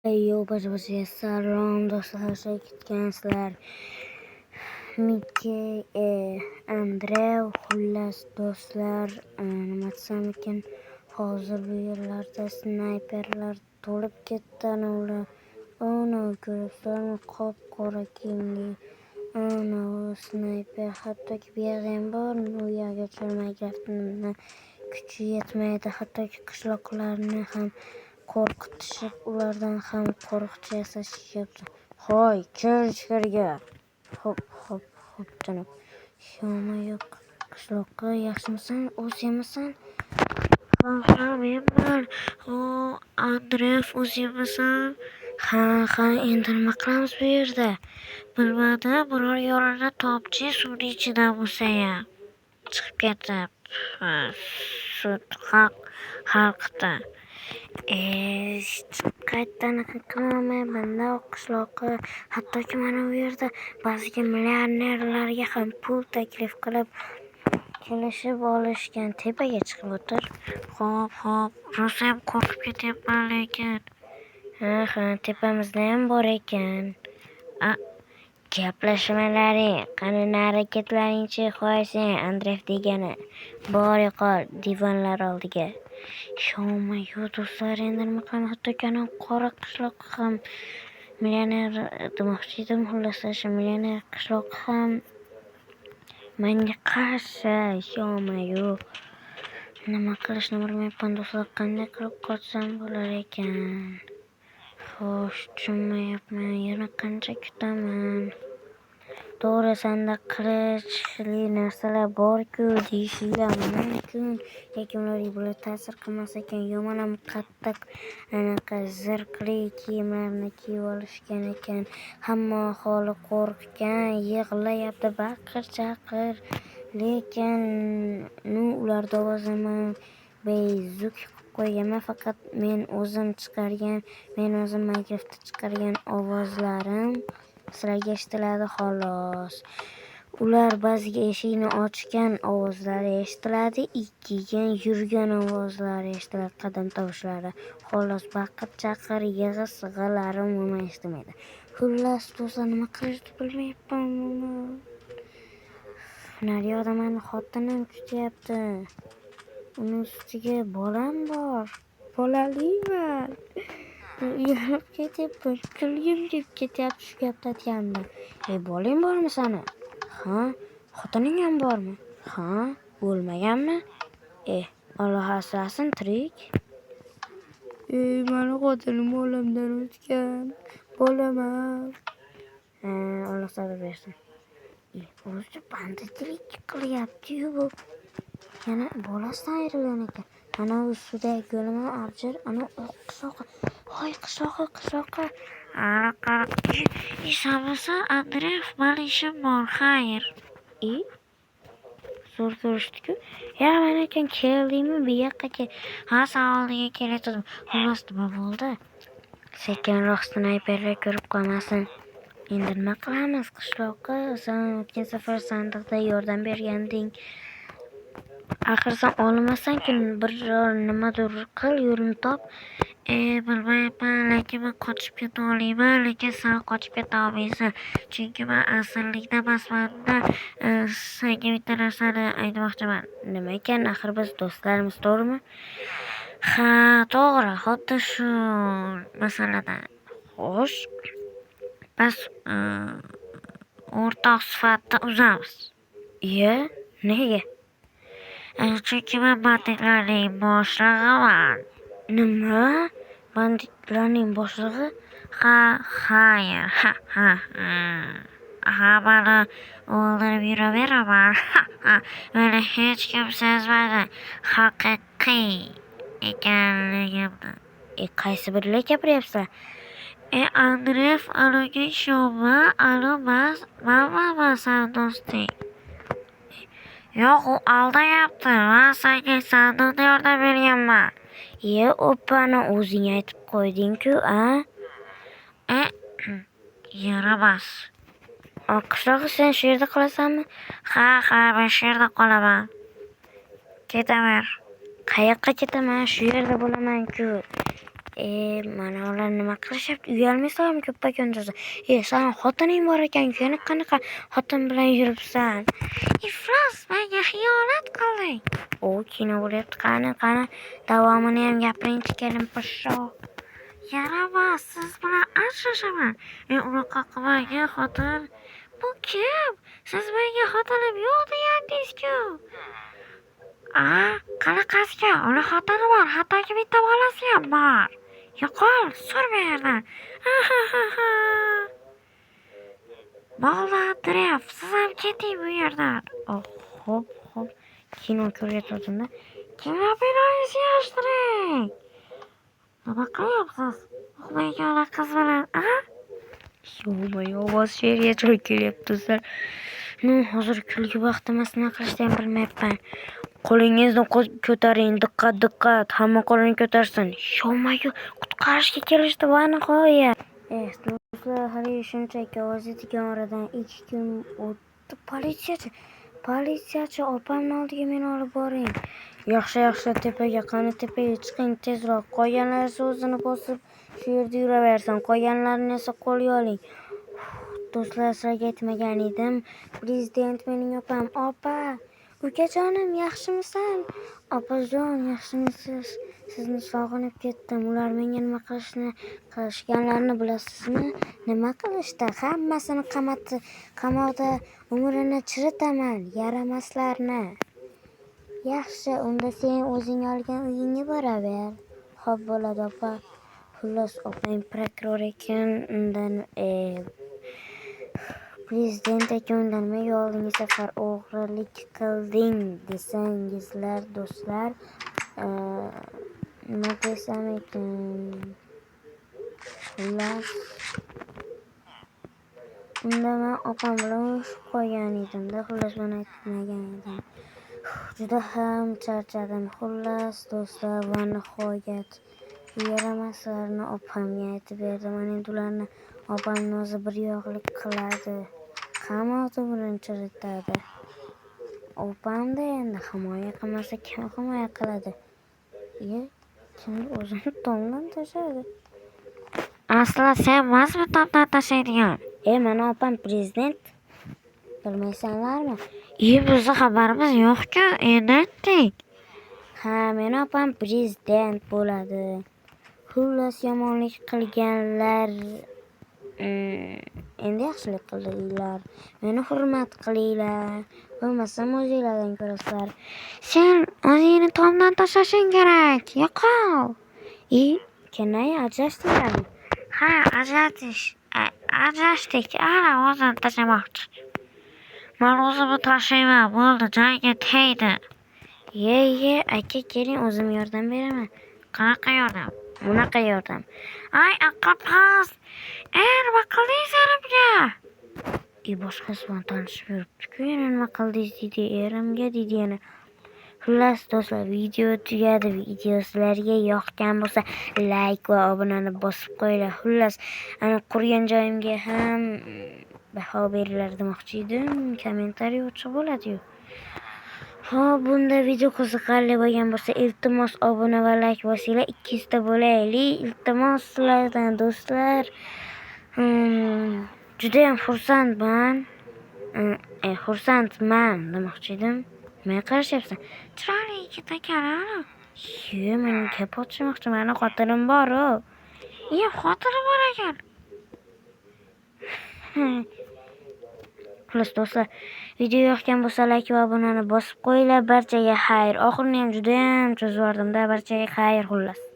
Barcha salom do'stlar, ketgansizlar. Mickey, Andrew, xullas do'stlar, nima desam ekan, hozir bu yerlarda snayperlar to'lib ketdi. Ular ko'ribsizlarmi, qop-qora kiyimli snayper. Hattoki bu yerda ham bor, u yerga Minecraftni kuchi yetmaydi. Hattoki qishloqlarni ham qo'rqitishib, ulardan ham qo'riqchi yasashyapti. Hoy, kir ichkariga. Hop, janob. Shoma yo'q. Qishloqqa yaxshimisan? O'z yemasan? Ha, menman. Andrew, o'z yemasan? Ha, endi nima qilamiz bu yerda? Bilmadim, biror yo'lini topchi, suvni ichida bo'lsa-ya. Chiqib ketib. Sud xalqda. Qayerdan qilmayman qishloqqa. Hattoki mana bu yerda ba'zi millionerlarga ham pul taklif qilib kelishib olishgan. Tepaga chiqib o'tir. Xo'p, rosa ham qo'rqib ketyapman lekin. Ha, tepamizda ham bor ekan. Gaplashmalaring, qani nari ketlaringchi, qo'ysin, Andrew degani. Bor yo'qol divonlar oldiga. Shoma yo'q do'stlar, endi nima qilamiz? Hattoki qora qishloq ham millioner demoqchi edim, xullas millioner qishloq ham menga qarshi. Shoma yo'q. Nima qilishni bilmayapman do'stlar, qanday qilib qochsam bo'lar ekan? Xo'sh, tushunmayapman, yana qancha kutaman? To'g'ri, sanda qilichli narsalar bor-ku deyishinglar mumkin, lekin ularga bular ta'sir qilmas ekan. Yomon ham qattiq zirhli kiyimlarni kiyib olishgan ekan. Hamma aholi qo'rqgan, yig'layapti, baqir-chaqir. Lekin ularni ovozini bezuk qilib qo'yganman. Faqat men o'zim Minecraftda chiqargan ovozlarim sizlarga eshitiladi xolos. Ular ba'ziga eshikni ochgan ovozlari eshitiladi, ikkigan yurgan ovozlari eshitiladi, qadam tovushlari. Xolos, baqir-chaqir, yig'i-sig'alarim umuman eshitilmaydi. Xullas, do'stlar, nima qilishni bilmayapman. Naryoqda meni xotinim kutyapti. Uning ustiga bolam bor. Bolaliman. Uyalib ketyapman, kulgim kelib ketyapti shu gapni aytganimda. Bolang bormi sani? Ha, xotining ham bormi? Ha, o'lmaganmi? Alloh asrasin, tirik. Mani xotinim olamdan o'tgan. Bolaman. Alloh sabr bersin. O'zi banditlik qilyapti-yu bu. Yana bolasidan ayrilgan ekan. Ana u sudagi go'lama abjir, ana qishloqqa. Hoy, qishloqqa. Isabasa, Andrew, mani ishim bor, xayr. Zo'r ko'rishdi-ku. Men ekan, keldingmi bu yoqqa? Ha, sen oldiga kelayotgandim. Xullas, nima bo'ldi? Sekinroq snayperlar ko'rib qolmasin. Endi nima qilamiz qishloqqa? Sen o'tgan safar sandiqda yordam berganding. Axir sen olmasan-ku, biror nimadir qil, yo'lini top. Bilmayapman, lekin men qochib keta olmayman, lekin sen qochib keta olmaysan. Chunki men asirlikda emasman-da. Senga bitta narsani aytmoqchiman. Nima ekan? Axir biz do'stlarimiz, to'g'rimi? Ha, to'g'ri, xuddi shu masalada. Xo'sh, biz o'rtoq sifatida uzamiz. Nega? Chunki men banditlarning boshlig'iman. Nima? Banditlarning boshlig'i? Xayr. Hammani o'ldirib yuraveraman. Meni hech kim sezmaydi. Haqiqiy ekanligimni. Qaysi birlar gapiryapsizlar? Andrew, anaga ishonma, man sen do'sting. Yo'q, u aldayapti. Men senga sandiqda yordam berganman. Oppani o'zing aytib qo'yding-ku, Yaramas. Qishloqqa sen shu yerda qolasanmi? Ha, men shu yerda qolaman. Ketaver. Qayoqqa ketaman? Shu yerda bo'laman-ku. Mana ular nima qilishyapti? Uyalmaysanmi ko'ppak yondasa? San xotining bor ekan, yana qanaqa xotin bilan yuribsan? Iflos, menga xiyonat qilding. Kino bo'lyapti. Qani, davomini ham gapiringchi, kelin poshsho. Yaramas, siz bilan ajrashaman. Unaqa qilmagan xotin. Bu kim? Siz menga xotinim yo'q degandingiz-ku. Qanaqasiga? Uni xotini bor, hattoki bitta bolasi ham bor. Yo'qol, sur bu yerdan. Bog'lantiryap, siz ham keting bu yerdan. Xo'p. Kino ko'rayotgandim-da. Kinobinoyingizni yig'ishtiring. Nima qilyapsiz? Uxlayotgan qiz bilan, ovoz she'rga joy kelyapti sizlar. Hozir kulgi vaqti emas, nima qilishni ham bilmayapman. Qo'lingizni ko'taring, diqqat. Hamma qo'lini ko'tarsin. Sho'mayu qutqarishga kelishdi va nihoyat. Do'stlar, hali shunchaki ovoz etgan oradan 2 kun o'tdi. Politsiyachi opamni oldiga meni olib boring. Yaxshi, tepaga, qani tepaga chiqing tezroq. Qolganlar esa o'zini bosib shu yerda yuraversin. Qolganlarni esa qo'lga oling. Do'stlar, sizlarga aytmagan edim. Prezident mening opam. Opa, ukajonim, yaxshimisan? Opajon, yaxshimisiz? Sizni sog'inib ketdim. Ular menga nima qilishganlarini bilasizmi? Nima qilishdi? Hammasini qamoqda umrini chiritaman, yaramaslarni. Yaxshi, unda sen o'zing olgan uyingga boraver. Xo'p bo'ladi, opa. Xullas, opang prokuror ekan, undan prezident ekan, undan nima oldingi safar o'g'rilik qilding desangizlar, do'stlar. Nima desam ekan? Xullas, unda men opam bilan urushib qolgan edim-da. Xullas, buni aytmagan edim. Juda ham charchadim. Xullas, do'stlar, va nihoyat yaramaslarni opamga aytib berdim. Mana endi ularni opamni o'zi bir yo'qlik qiladi. Qamoqda umrini chiritadi. Opamda endi himoya qilmasa kim himoya qiladi? Kimni o'zini tomdan tashlaydi? Asli sen emasmi tomdan tashlaydigan? Mana opam prezident. Bilmaysanlarmi? Bizni xabarimiz yo'q-ku, endi aytdik. Meni opam prezident bo'ladi. Xullas, yomonlik qilganlar endi yaxshilik qilinglar. Meni hurmat qilinglar. Bo'lmasam o'zinglardan ko'rasizlar. Sen o'zingni tomdan tashlashing kerak. Yo'qol. Kenay ajrashdinglarmi? Ajrashdik. Ana o'zini tashlamoqchi. Men o'zimni tashlayman. Bo'ldi, jangga tegdi. Aka, keling, o'zim yordam beraman. Qanaqa yordam? Bunaqa yordam. Aqlpaz. Nima qildingiz erimga? Boshqasi bilan tanishib yuribdi-ku, yana nima qildingiz deydi, erimga deydi yana. Xullas, do'stlar, video tugadi. Video sizlarga yoqgan bo'lsa, like va obunani bosib qo'yinglar. Xullas, ana qurgan joyimga ham baho beringlar demoqchi edim. Kommentariy o'chiq bo'ladi-yu. Bunda video qiziqarli bo'lgan bo'lsa, iltimos obuna va like bosinglar. Ikkisida bo'laylik. Iltimos sizlardan, do'stlar. Juda ham xursandman demoqchi edim. Nima qarashyapsan? Chiroyli yigit ekan-a? Men gap ochmoqchi, meni xotinim bor-ku. Xotinim bor ekan. Xullas, do'stlar, video yoqgan bo'lsa like va obunani bosib qo'yinglar. Barchaga xayr. Oxirini ham juda ham cho'zib yubordim-da. Barchaga xayr, xullas.